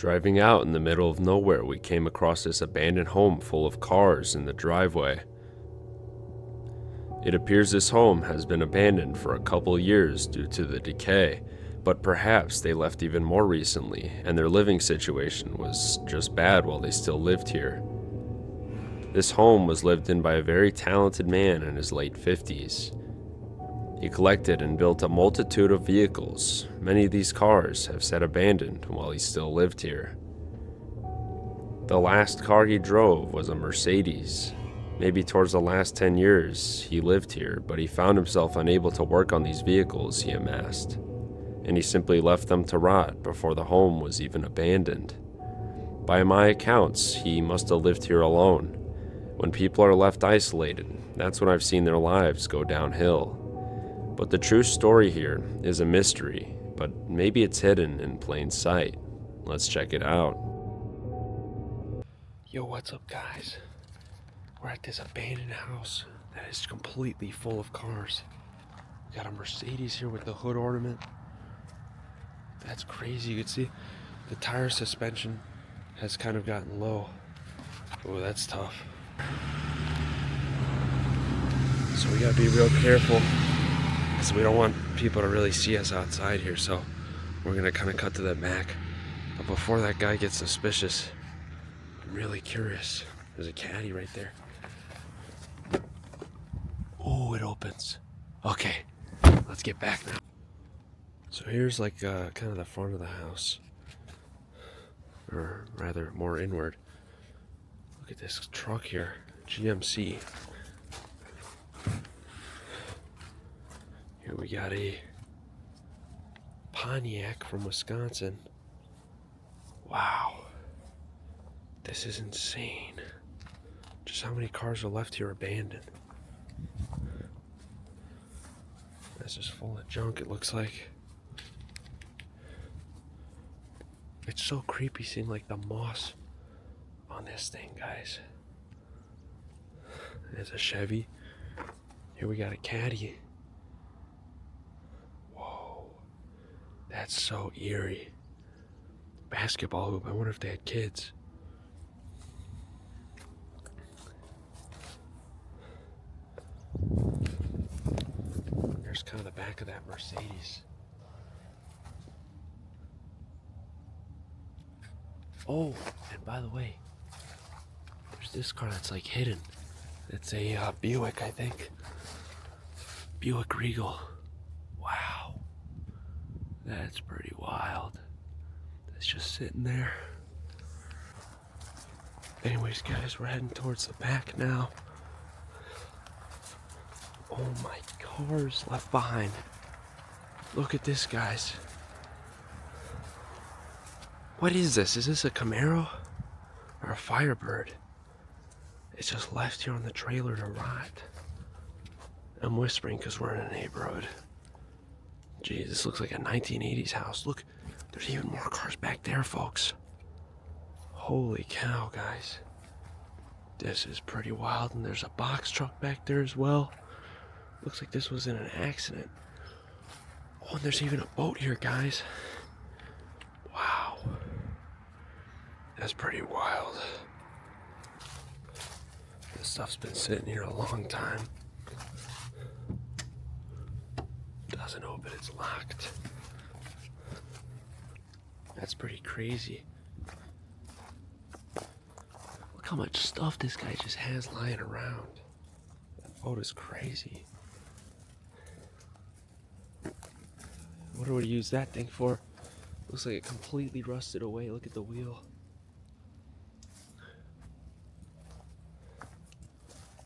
Driving out in the middle of nowhere, we came across this abandoned home full of cars in the driveway. It appears this home has been abandoned for a couple years due to the decay, but perhaps they left even more recently and their living situation was just bad while they still lived here. This home was lived in by a very talented man in his late 50s. He collected and built a multitude of vehicles. Many of these cars have sat abandoned while he still lived here. The last car he drove was a Mercedes. Maybe towards the last 10 years he lived here, but he found himself unable to work on these vehicles he amassed, and he simply left them to rot before the home was even abandoned. By my accounts, he must have lived here alone. When people are left isolated, that's when I've seen their lives go downhill. But the true story here is a mystery, but maybe it's hidden in plain sight. Let's check it out. Yo, what's up, guys? We're at this abandoned house that is completely full of cars. We got a Mercedes here with the hood ornament. That's crazy. You can see the tire suspension has kind of gotten low. Oh, that's tough. So we gotta be real careful, because we don't want people to really see us outside here, so we're gonna kind of cut to the back. But before that guy gets suspicious, I'm really curious. There's a caddy right there. Oh, it opens. Okay, let's get back now. So here's like kind of the front of the house, or rather more inward. Look at this truck here, GMC. Here we got a Pontiac from Wisconsin. Wow, this is insane. Just how many cars are left here abandoned. That's just full of junk, it looks like. It's so creepy seeing like the moss on this thing, guys. There's a Chevy. Here we got a caddy. Whoa, that's so eerie. Basketball hoop, I wonder if they had kids. There's kind of the back of that Mercedes. Oh, and by the way, there's this car that's like hidden. It's a Buick, I think. Buick Regal. Wow. That's pretty wild. It's just sitting there. Anyways, guys, we're heading towards the back now. Oh my, cars left behind. Look at this, guys. What is this? Is this a Camaro or a Firebird? It's just left here on the trailer to rot. I'm whispering because we're in a neighborhood. Geez, this looks like a 1980s house. Look, there's even more cars back there, folks. Holy cow, guys. This is pretty wild. And there's a box truck back there as well. Looks like this was in an accident. Oh, and there's even a boat here, guys. Wow. That's pretty wild. This stuff's been sitting here a long time. Doesn't open, it's locked. That's pretty crazy. Look how much stuff this guy just has lying around. That boat is crazy. What do we use that thing for? Looks like it completely rusted away. Look at the wheel.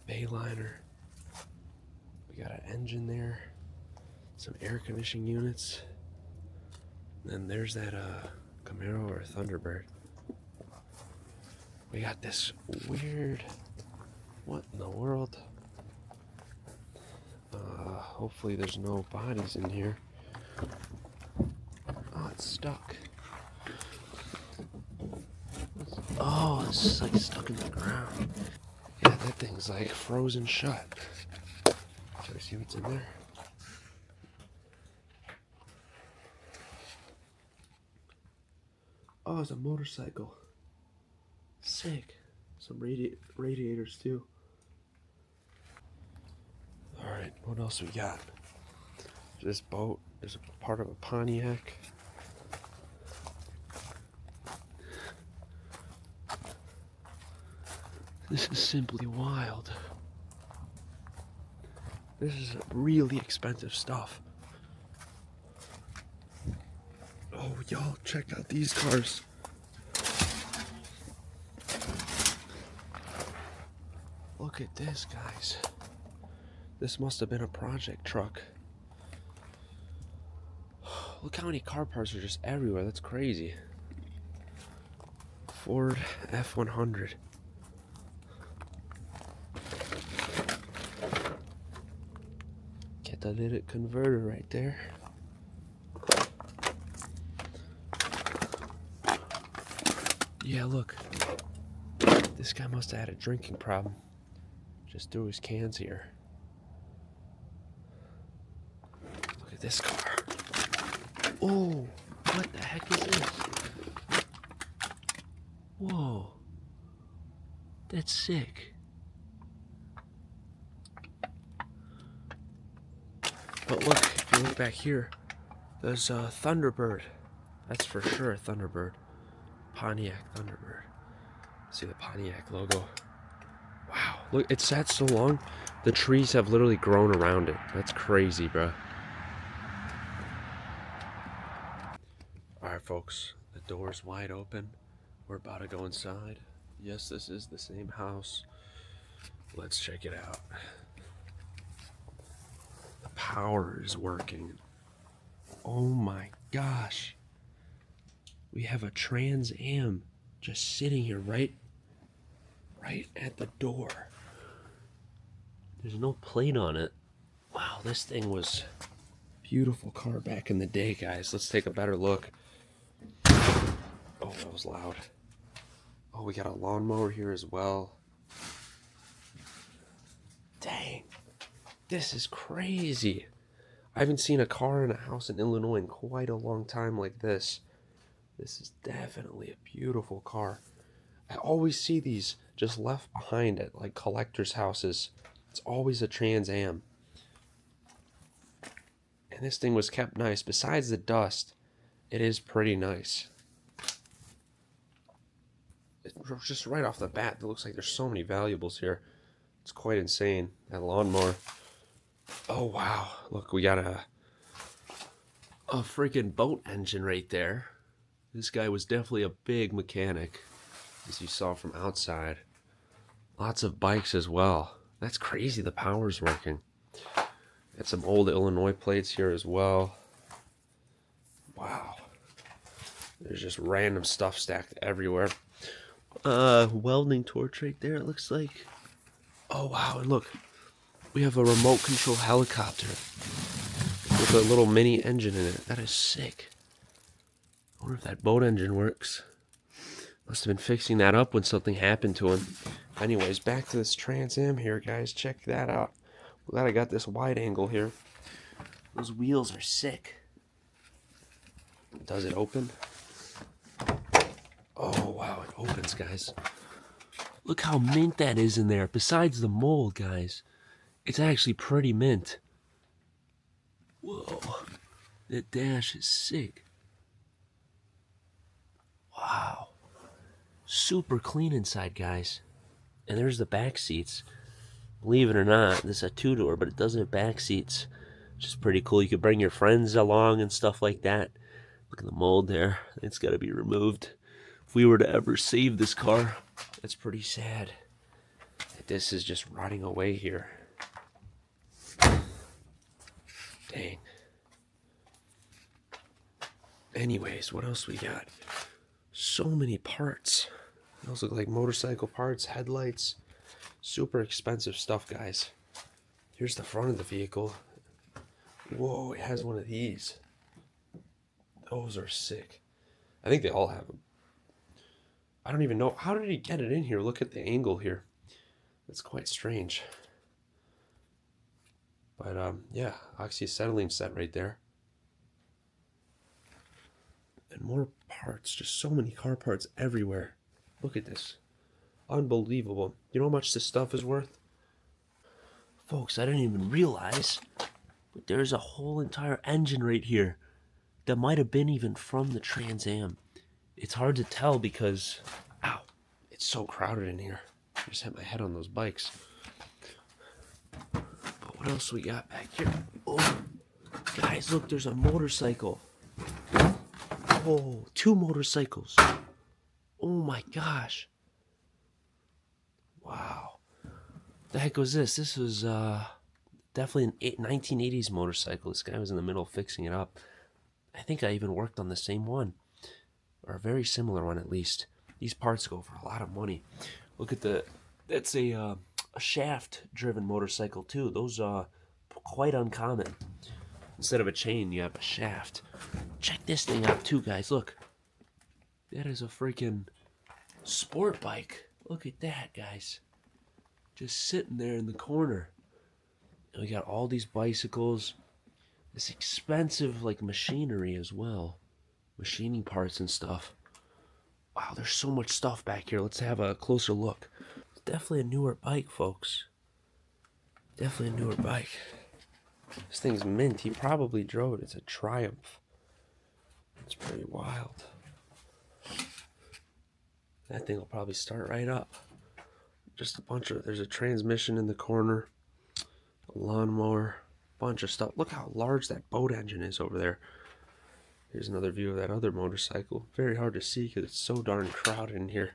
Bayliner. We got an engine there. Some air conditioning units. And then there's that Camaro or Thunderbird. We got this weird, what in the world? Hopefully there's no bodies in here. Oh, it's stuck. Oh, it's just like stuck in the ground. Yeah, that thing's like frozen shut. Should we see what's in there? Oh, it's a motorcycle. Sick. Some radiators too. Alright, what else we got? This boat is a part of a Pontiac. This is simply wild. This is really expensive stuff. Oh, y'all, check out these cars. Look at this, guys. This must have been a project truck. Look how many car parts are just everywhere. That's crazy. Ford F-100. Catalytic converter right there. Yeah, look. This guy must have had a drinking problem. Just threw his cans here. Look at this car. Oh, what the heck is this? Whoa. That's sick. But look, if you look back here, there's a Thunderbird. That's for sure a Thunderbird. Pontiac Thunderbird. See the Pontiac logo. Wow, look, it's sat so long, the trees have literally grown around it. That's crazy, bro. Alright, folks, the door's wide open. We're about to go inside. Yes, this is the same house. Let's check it out. The power is working. Oh my gosh. We have a Trans Am just sitting here right at the door. There's no plate on it. Wow, this thing was a beautiful car back in the day, guys. Let's take a better look. Oh, that was loud. Oh, we got a lawnmower here as well. Dang. This is crazy. I haven't seen a car in a house in Illinois in quite a long time like this. This is definitely a beautiful car. I always see these just left behind at like collectors' houses. It's always a Trans Am. And this thing was kept nice. Besides the dust, it is pretty nice. Just right off the bat, it looks like there's so many valuables here. It's quite insane. That lawnmower. Oh, wow. Look, we got a freaking boat engine right there. This guy was definitely a big mechanic, as you saw from outside. Lots of bikes as well. That's crazy, the power's working. Got some old Illinois plates here as well. Wow. There's just random stuff stacked everywhere. Welding torch right there, it looks like. Oh, wow, and look. We have a remote control helicopter with a little mini engine in it. That is sick. I wonder if that boat engine works. Must have been fixing that up when something happened to him. Anyways, back to this Trans Am here, guys. Check that out. Glad I got this wide angle here. Those wheels are sick. Does it open? Oh, wow, it opens, guys. Look how mint that is in there. Besides the mold, guys, it's actually pretty mint. Whoa. That dash is sick. Wow. Super clean inside, guys. And there's the back seats. Believe it or not, this is a two-door, but it does have back seats, which is pretty cool. You could bring your friends along and stuff like that. Look at the mold there. It's got to be removed. If we were to ever save this car, that's pretty sad. This is just rotting away here. Dang. Anyways, what else we got? So many parts. Those look like motorcycle parts, headlights. Super expensive stuff, guys. Here's the front of the vehicle. Whoa, it has one of these. Those are sick. I think they all have them. I don't even know. How did he get it in here? Look at the angle here. It's quite strange. But, yeah, oxyacetylene set right there. And more parts, just so many car parts everywhere. Look at this. Unbelievable. You know how much this stuff is worth? Folks, I didn't even realize, but there's a whole entire engine right here that might have been even from the Trans Am. It's hard to tell because, ow, it's so crowded in here. I just hit my head on those bikes. But what else we got back here? Oh, guys, look, there's a motorcycle. Oh, 2 motorcycles. Oh my gosh. Wow. The heck was this? This was definitely an 1980s motorcycle. This guy was in the middle fixing it up. I think I even worked on the same one, or a very similar one at least. These parts go for a lot of money. Look at that's a shaft-driven motorcycle too. Those are quite uncommon. Instead of a chain, you have a shaft. Check this thing out too, guys. Look, that is a freaking sport bike. Look at that, guys. Just sitting there in the corner. And we got all these bicycles. This expensive like machinery as well. Machining parts and stuff. Wow, there's so much stuff back here. Let's have a closer look. It's definitely a newer bike, folks. Definitely a newer bike. This thing's mint. He probably drove it. It's a Triumph. It's pretty wild. That thing will probably start right up. Just a bunch of, there's a transmission in the corner, a lawnmower, bunch of stuff. Look how large that boat engine is over there. Here's another view of that other motorcycle. Very hard to see because it's so darn crowded in here.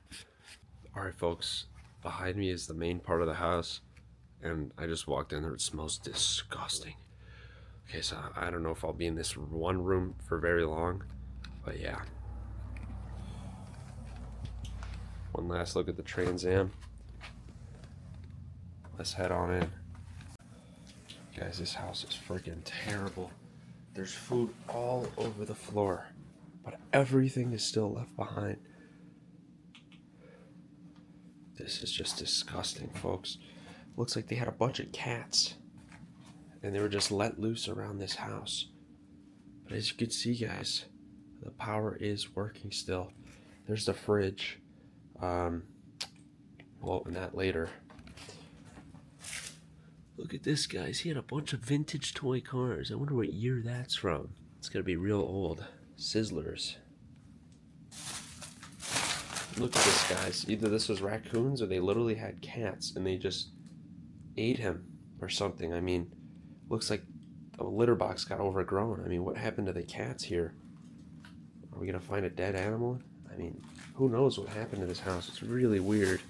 Alright folks, behind me is the main part of the house, and I just walked in there. It smells disgusting. Okay, so I don't know if I'll be in this one room for very long, but yeah. One last look at the Trans Am. Let's head on in. Guys, this house is freaking terrible. There's food all over the floor, but everything is still left behind. This is just disgusting, folks. Looks like they had a bunch of cats, and they were just let loose around this house. But as you can see, guys, the power is working still. There's the fridge. We'll open that later. Look at this, guys. He had a bunch of vintage toy cars. I wonder what year that's from. It's gonna be real old. Sizzlers. Look at this, guys. Either this was raccoons or they literally had cats and they just ate him or something. I mean, looks like the litter box got overgrown. I mean, what happened to the cats here? Are we gonna find a dead animal? I mean, who knows what happened to this house? It's really weird.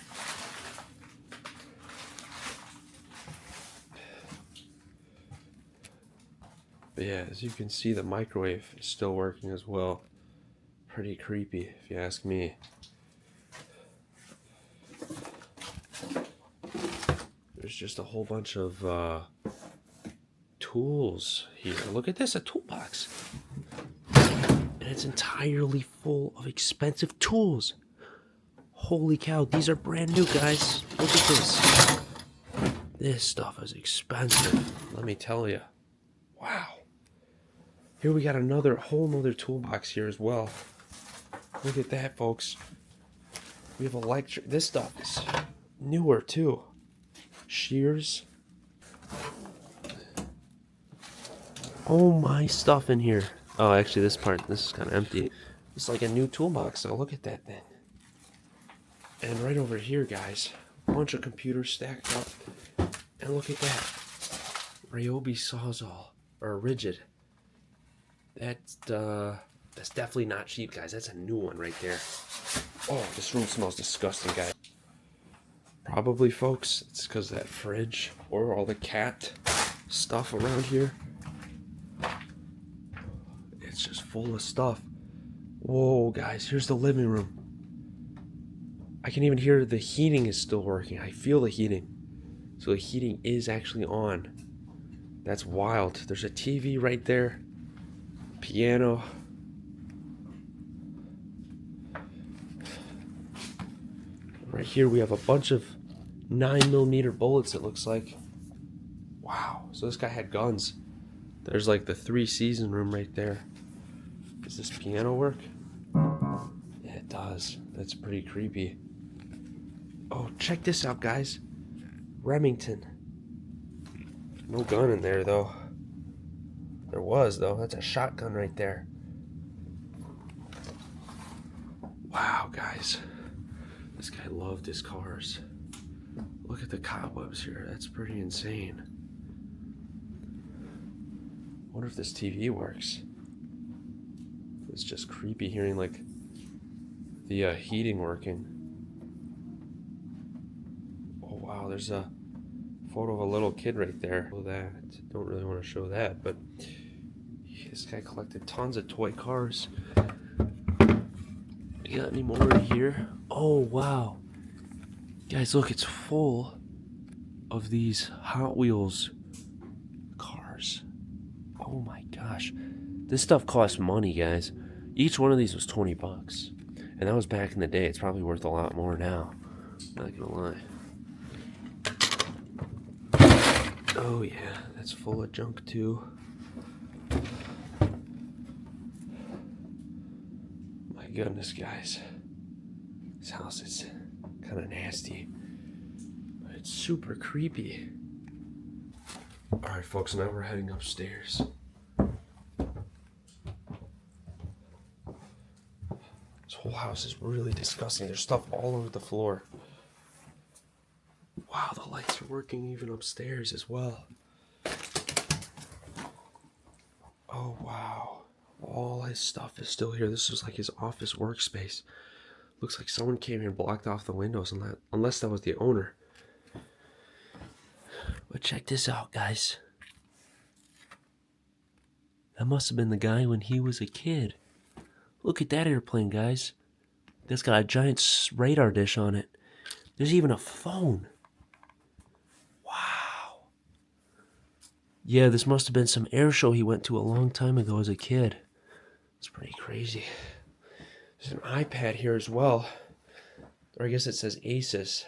But yeah, as you can see, the microwave is still working as well. Pretty creepy, if you ask me. There's just a whole bunch of tools here. Look at this, a toolbox. And it's entirely full of expensive tools. Holy cow, these are brand new, guys. Look at this. This stuff is expensive, let me tell you. Wow. Here we got whole nother toolbox here as well. Look at that, folks. We have electric. This stuff is newer too. Shears. Oh my stuff in here. Oh, actually, this is kind of empty. It's like a new toolbox. So look at that thing. And right over here, guys, a bunch of computers stacked up. And look at that. Ryobi Sawzall, or rigid. That's definitely not cheap, guys. That's a new one right there. Oh, this room smells disgusting, guys. Probably, folks, it's because of that fridge or all the cat stuff around here. It's just full of stuff. Whoa, guys, here's the living room. I can even hear the heating is still working. I feel the heating. So the heating is actually on. That's wild. There's a TV right there. Piano. Right here we have a bunch of 9mm bullets, it looks like. Wow, so this guy had guns. There's like the 3 season room right there. Does this piano work? does. That's pretty creepy. Oh, check this out, guys. Remington. No gun in there, though. There was, though. That's a shotgun right there. Wow, guys. This guy loved his cars. Look at the cobwebs here. That's pretty insane. I wonder if this TV works. It's just creepy hearing, like, the heating working. Oh, wow. There's a photo of a little kid right there. Oh, that. Don't really want to show that, but this guy collected tons of toy cars. You got any more in here? Oh, wow. Guys, look, it's full of these Hot Wheels cars. Oh my gosh. This stuff costs money, guys. Each one of these was 20 bucks. And that was back in the day. It's probably worth a lot more now. Not gonna lie. Oh yeah, that's full of junk too. My goodness, guys. This house is kind of nasty. But it's super creepy. Alright folks, now we're heading upstairs. This whole house is really disgusting. There's stuff all over the floor. Wow, the lights are working even upstairs as well. Oh wow. All his stuff is still here. This is like his office workspace. Looks like someone came here and blocked off the windows, unless that was the owner. But check this out, guys. That must have been the guy when he was a kid. Look at that airplane, guys. That's got a giant radar dish on it. There's even a phone. Wow. Yeah, this must have been some air show he went to a long time ago as a kid. It's pretty crazy. There's an iPad here as well. Or I guess it says Asus.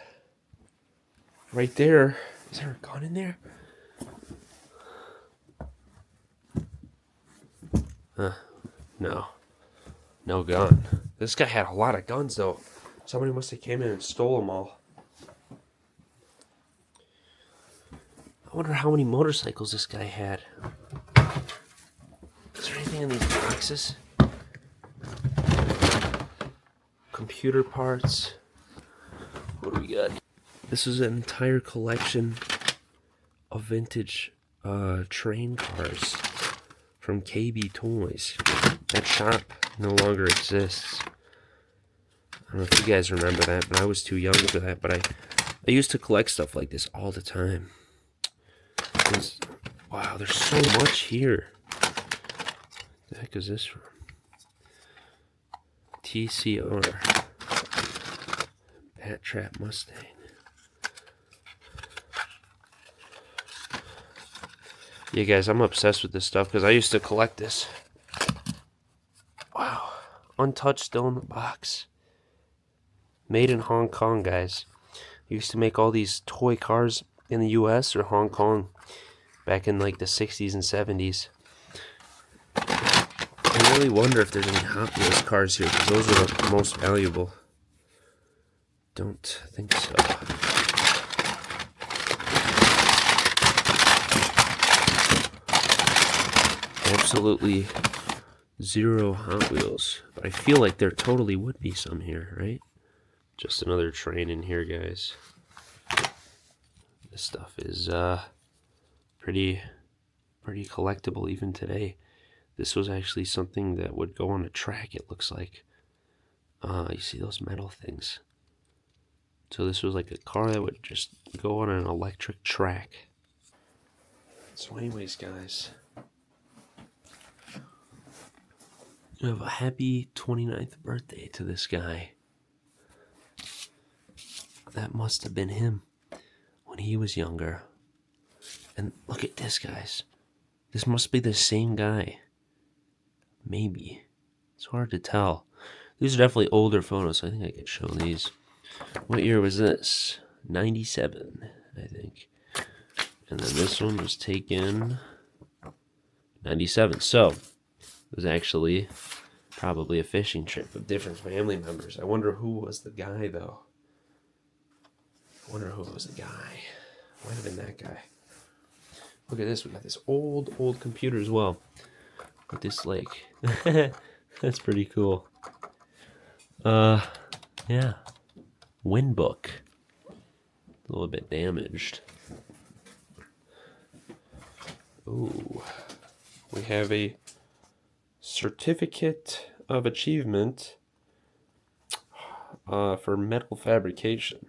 Right there. Is there a gun in there? No. No gun. This guy had a lot of guns, though. Somebody must have came in and stole them all. I wonder how many motorcycles this guy had. Is there anything in these boxes? Computer parts. What do we got? This is an entire collection of vintage train cars from KB Toys. That shop no longer exists. I don't know if you guys remember that, but I was too young for that. But I used to collect stuff like this all the time. Wow, there's so much here. What the heck is this from? TCR. Bat Trap Mustang. Yeah, guys, I'm obsessed with this stuff because I used to collect this. Wow. Untouched still in the box. Made in Hong Kong, guys. I used to make all these toy cars in the US or Hong Kong back in like the 60s and 70s. I really wonder if there's any Hot Wheels cars here because those are the most valuable. Don't think so. Absolutely zero Hot Wheels. But I feel like there totally would be some here, right? Just another train in here, guys. This stuff is pretty collectible even today. This was actually something that would go on a track, it looks like. You see those metal things? So this was like a car that would just go on an electric track. So anyways, guys, you have a happy 29th birthday to this guy. That must have been him when he was younger. And look at this, guys. This must be the same guy. Maybe. It's hard to tell. These are definitely older photos, so I think I could show these. What year was this? 97, I think. And then this one was taken 97. So, it was actually Probably a fishing trip of different family members. I wonder who was the guy, though. I wonder who was the guy. Might have been that guy. Look at this. We got this old computer as well. With this lake. That's pretty cool. Yeah. Wind book. A little bit damaged. Ooh. We have a certificate of achievement for metal fabrication.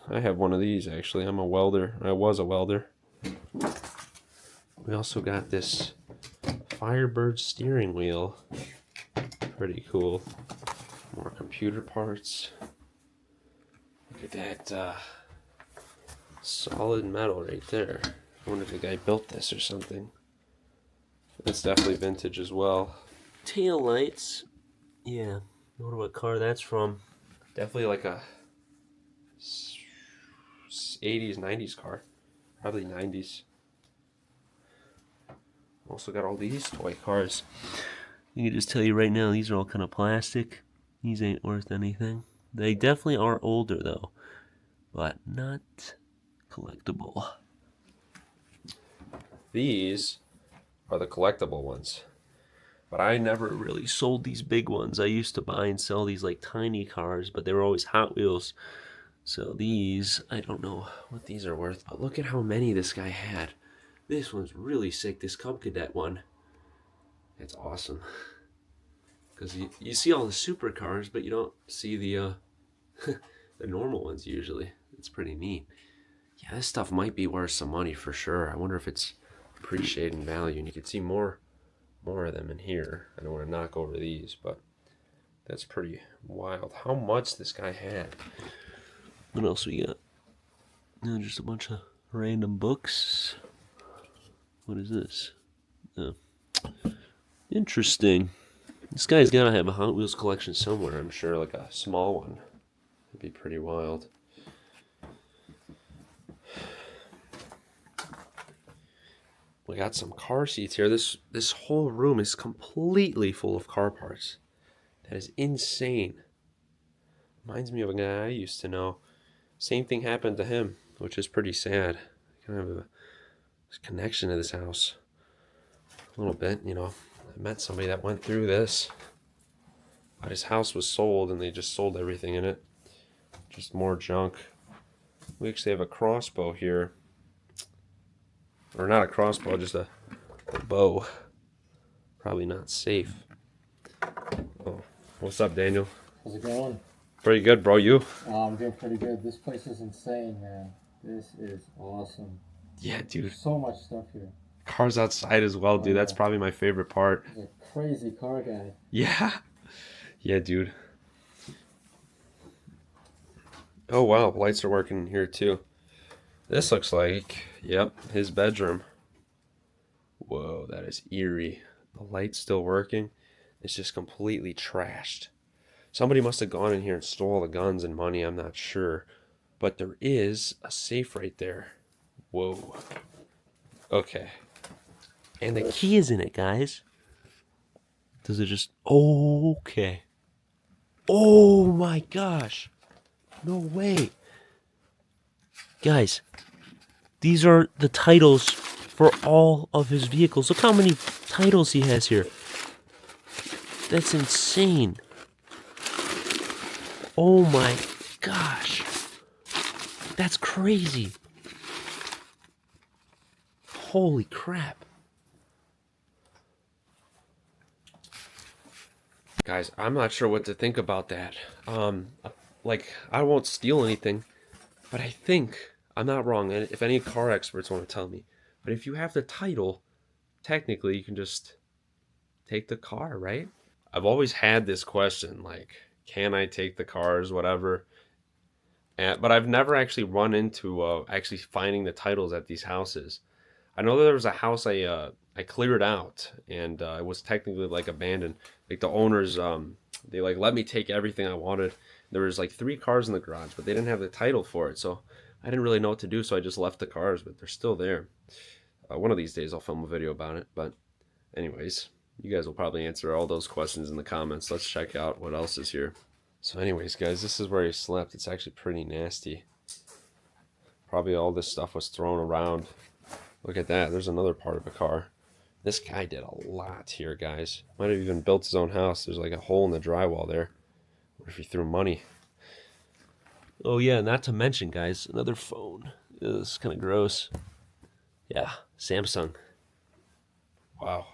I have one of these actually. I'm a welder. I was a welder. We also got this Firebird steering wheel. Pretty cool. More computer parts. Look at that solid metal right there. I wonder if the guy built this or something. It's definitely vintage as well. Tail lights. Yeah. I wonder what car that's from. Definitely like a 80s, 90s car. Probably 90s. Also got all these toy cars. I can just tell you right now, these are all kind of plastic. These ain't worth anything. They definitely are older though, but not collectible. These are the collectible ones. But I never really sold these big ones. I used to buy and sell these like tiny cars, but they were always Hot Wheels. So these, I don't know what these are worth, but look at how many this guy had. This one's really sick, this Cub Cadet one. It's awesome. Because you see all the supercars, but you don't see the the normal ones usually. It's pretty neat. Yeah, this stuff might be worth some money for sure. I wonder if it's appreciating value. And you can see more of them in here. I don't want to knock over these, but that's pretty wild. How much this guy had. What else we got? Just a bunch of random books. What is this? Oh. Interesting. This guy's gotta have a Hot Wheels collection somewhere, I'm sure, like a small one. It'd be pretty wild. We got some car seats here. This whole room is completely full of car parts. That is insane. Reminds me of a guy I used to know. Same thing happened to him, which is pretty sad. Kind of a connection to this house. A little bit, you know. I met somebody that went through this. But his house was sold and they just sold everything in it. Just more junk. We actually have a crossbow here. Or not a crossbow, just a bow. Probably not safe. Oh, what's up, Daniel? How's it going? Pretty good, bro. You? I'm doing pretty good. This place is insane, man. This is awesome. Yeah, dude. There's so much stuff here. Cars outside as well, dude. That's probably my favorite part. He's a crazy car guy. Yeah. Yeah, dude. Oh, wow. Lights are working in here, too. This looks like, yep, his bedroom. Whoa, that is eerie. The light's still working. It's just completely trashed. Somebody must have gone in here and stole the guns and money. I'm not sure. But there is a safe right there. Whoa. Okay. And the key is in it, guys. Does it just... Okay. Oh my gosh. No way. Guys, these are the titles for all of his vehicles. Look how many titles he has here. That's insane. Oh my gosh. That's crazy. Holy crap. Guys, I'm not sure what to think about that. Like, I won't steal anything, but I think, I'm not wrong, and if any car experts want to tell me, but if you have the title, technically you can just take the car, right? I've always had this question, like, can I take the cars, whatever, but I've never actually run into actually finding the titles at these houses. I know there was a house I cleared out, and it was technically like abandoned. Like the owners, they like let me take everything I wanted. There was like 3 cars in the garage, but they didn't have the title for it, so I didn't really know what to do. So I just left the cars, but they're still there. One of these days I'll film a video about it. But anyways, You guys will probably answer all those questions in the comments. Let's check out what else is here. So anyways, guys, this is where he slept. It's actually pretty nasty. Probably all this stuff was thrown around. Look at that. There's another part of a car. This guy did a lot here, guys. Might have even built his own house. There's like a hole in the drywall there. What if he threw money? Oh yeah, not to mention, guys, another phone. This is kind of gross. Yeah, Samsung. Wow.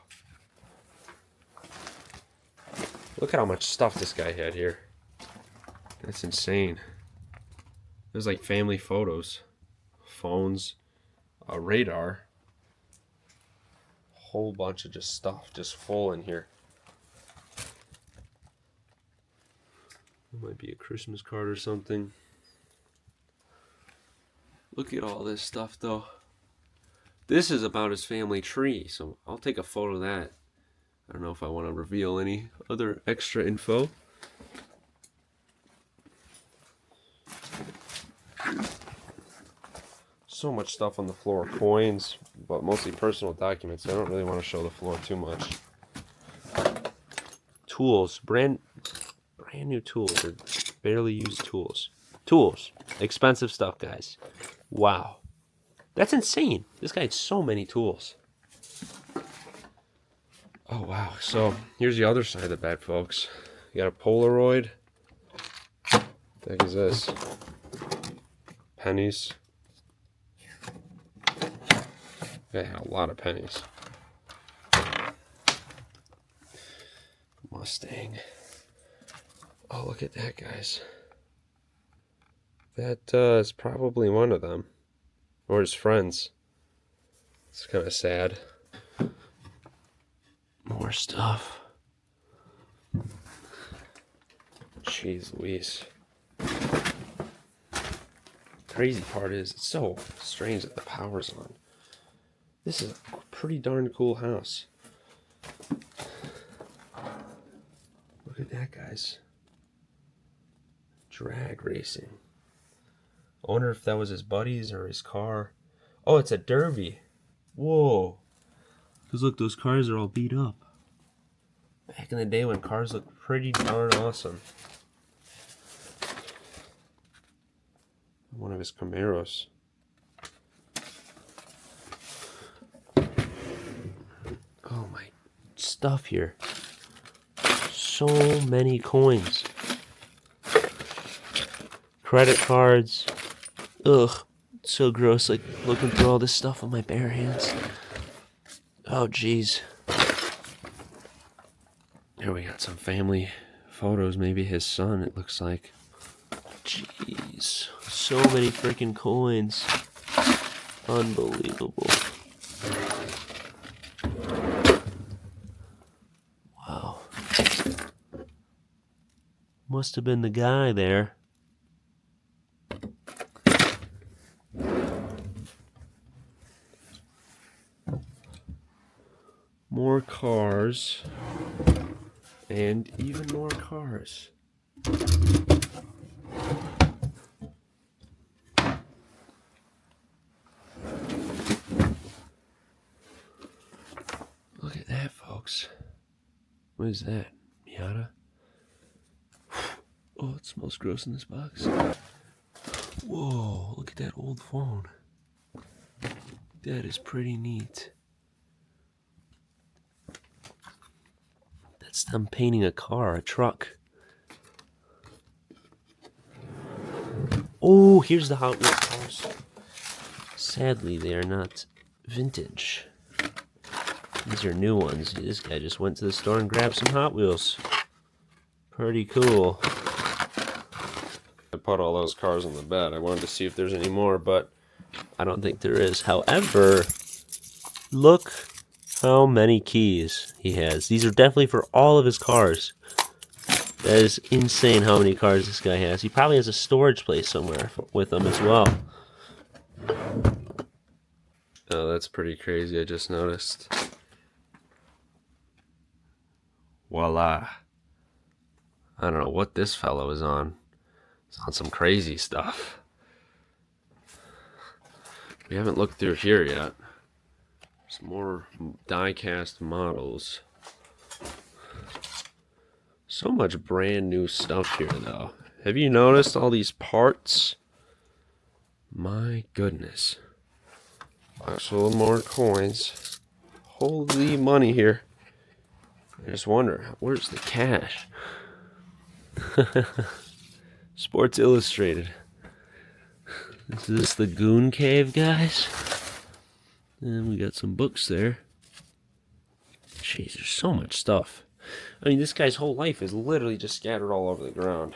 Look at how much stuff this guy had here. That's insane. There's like family photos, phones, a radar, a whole bunch of just stuff just full in here. It might be a Christmas card or something. Look at all this stuff though. This is about his family tree, so I'll take a photo of that. I don't know if I want to reveal any other extra info. So much stuff on the floor. Coins, but mostly personal documents. I don't really want to show the floor too much. Tools. Brand new tools. Or barely used tools. Tools. Expensive stuff, guys. Wow. That's insane. This guy had so many tools. Oh, wow. So, here's the other side of the bed, folks. You got a Polaroid. What the heck is this? Pennies. They had a lot of pennies. Mustang. Oh, look at that, guys. That is probably one of them. Or his friends. It's kind of sad. More stuff. Jeez Louise. Crazy part is, it's so strange that the power's on. This is a pretty darn cool house. Look at that, guys. Drag racing. I wonder if that was his buddies or his car. Oh, it's a derby. Whoa. Because look, those cars are all beat up. Back in the day when cars looked pretty darn awesome. One of his Camaros. Oh my stuff here. So many coins. Credit cards. Ugh. So gross, like looking through all this stuff with my bare hands. Oh geez. Here we got some family photos, maybe his son, it looks like. Jeez. So many freaking coins. Unbelievable. Wow. Must have been the guy there. More cars. And even more cars. Look at that, folks. What is that? Miata? Oh, it smells gross in this box. Whoa, look at that old phone. That is pretty neat. That's them painting a car, a truck. Oh, here's the Hot Wheels cars. Sadly, they are not vintage. These are new ones. This guy just went to the store and grabbed some Hot Wheels. Pretty cool. I put all those cars on the bed. I wanted to see if there's any more, but I don't think there is. However, look how many keys he has. These are definitely for all of his cars. That is insane how many cars this guy has. He probably has a storage place somewhere with them as well. Oh, that's pretty crazy. I just noticed. Voila. I don't know what this fellow is on. It's on some crazy stuff. We haven't looked through here yet. There's more die-cast models. So much brand new stuff here, though. Have you noticed all these parts? My goodness. Box full of more coins. Holy money here. I just wonder, where's the cash? Sports Illustrated. Is this the Goon Cave, guys? And we got some books there. Jeez, there's so much stuff. I mean, this guy's whole life is literally just scattered all over the ground.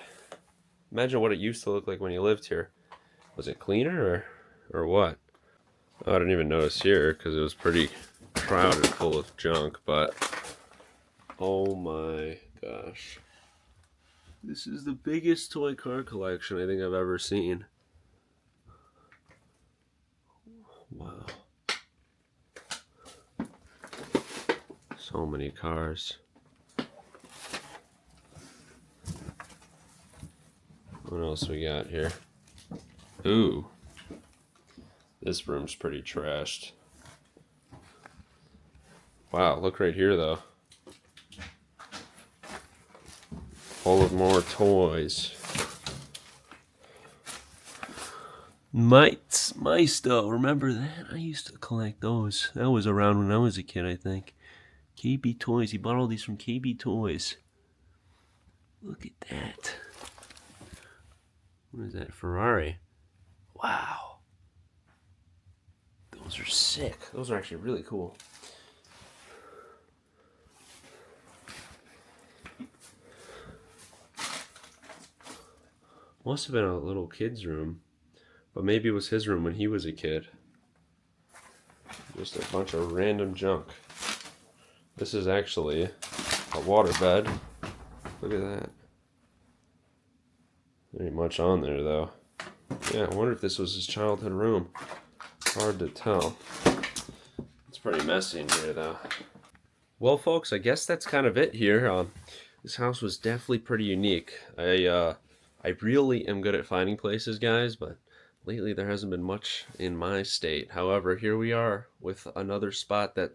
Imagine what it used to look like when you lived here. Was it cleaner or what? Oh, I didn't even notice here because it was pretty crowded, full of junk, but oh my gosh. This is the biggest toy car collection I think I've ever seen. Wow. So many cars. What else we got here? Ooh. This room's pretty trashed. Wow, look right here though. Full of more toys. Maisto, remember that? I used to collect those. That was around when I was a kid, I think. KB Toys. He bought all these from KB Toys. Look at that. What is that? Ferrari. Wow. Those are sick. Those are actually really cool. Must have been a little kid's room. But maybe it was his room when he was a kid. Just a bunch of random junk. This is actually a waterbed. Look at that. There ain't much on there though. Yeah, I wonder if this was his childhood room. Hard to tell. It's pretty messy in here though. Well folks, I guess that's kind of it here. This house was definitely pretty unique. I really am good at finding places, guys, but lately there hasn't been much in my state. However, here we are with another spot that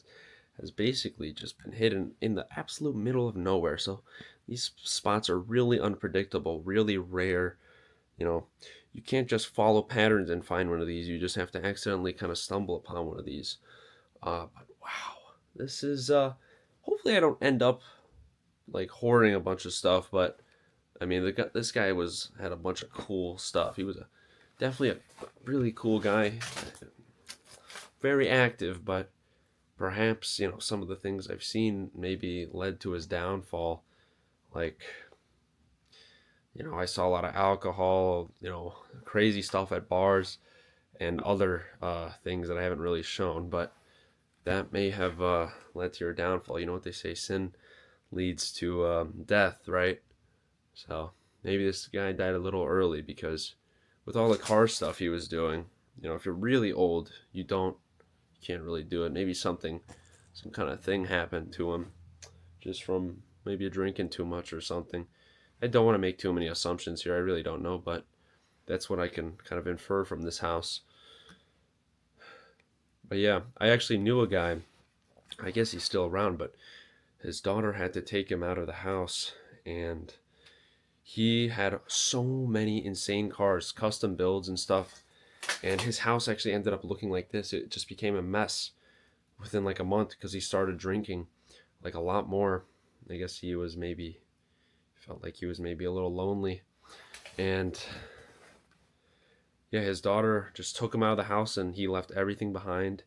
has basically just been hidden in the absolute middle of nowhere. So these spots are really unpredictable, really rare. You know, you can't just follow patterns and find one of these. You just have to accidentally kind of stumble upon one of these. But wow, this is, hopefully I don't end up like hoarding a bunch of stuff, but I mean, this guy had a bunch of cool stuff. He was definitely a really cool guy, very active, but perhaps, you know, some of the things I've seen maybe led to his downfall. Like, you know, I saw a lot of alcohol, you know, crazy stuff at bars and other things that I haven't really shown, but that may have led to your downfall. You know what they say, sin leads to death, right? So maybe this guy died a little early because with all the car stuff he was doing, you know, if you're really old, you can't really do it. Maybe some kind of thing happened to him just from maybe drinking too much or something. I don't want to make too many assumptions here. I really don't know, but that's what I can kind of infer from this house. But yeah, I actually knew a guy. I guess he's still around, but his daughter had to take him out of the house, and he had so many insane cars, custom builds and stuff, and his house actually ended up looking like this. It just became a mess within like a month because he started drinking like a lot more. I guess he felt like he was maybe a little lonely, and yeah, his daughter just took him out of the house and he left everything behind,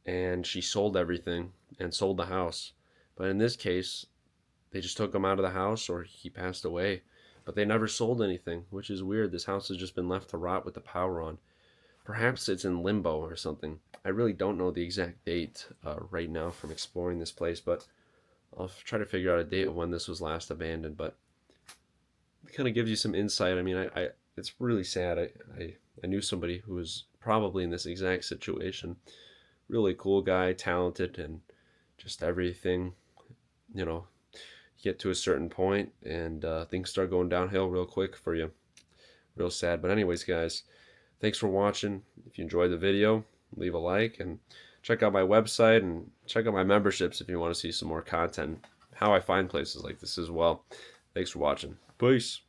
and she sold everything and sold the house. But in this case, they just took him out of the house or he passed away. But they never sold anything, which is weird. This house has just been left to rot with the power on. Perhaps it's in limbo or something. I really don't know the exact date right now from exploring this place, but I'll try to figure out a date of when this was last abandoned. But it kind of gives you some insight. I mean, it's really sad. I knew somebody who was probably in this exact situation. Really cool guy, talented, and just everything, you know, get to a certain point and things start going downhill real quick for you. Real sad. But anyways, guys, thanks for watching. If you enjoyed the video, leave a like and check out my website and check out my memberships if you want to see some more content, how I find places like this as well. Thanks for watching. Peace.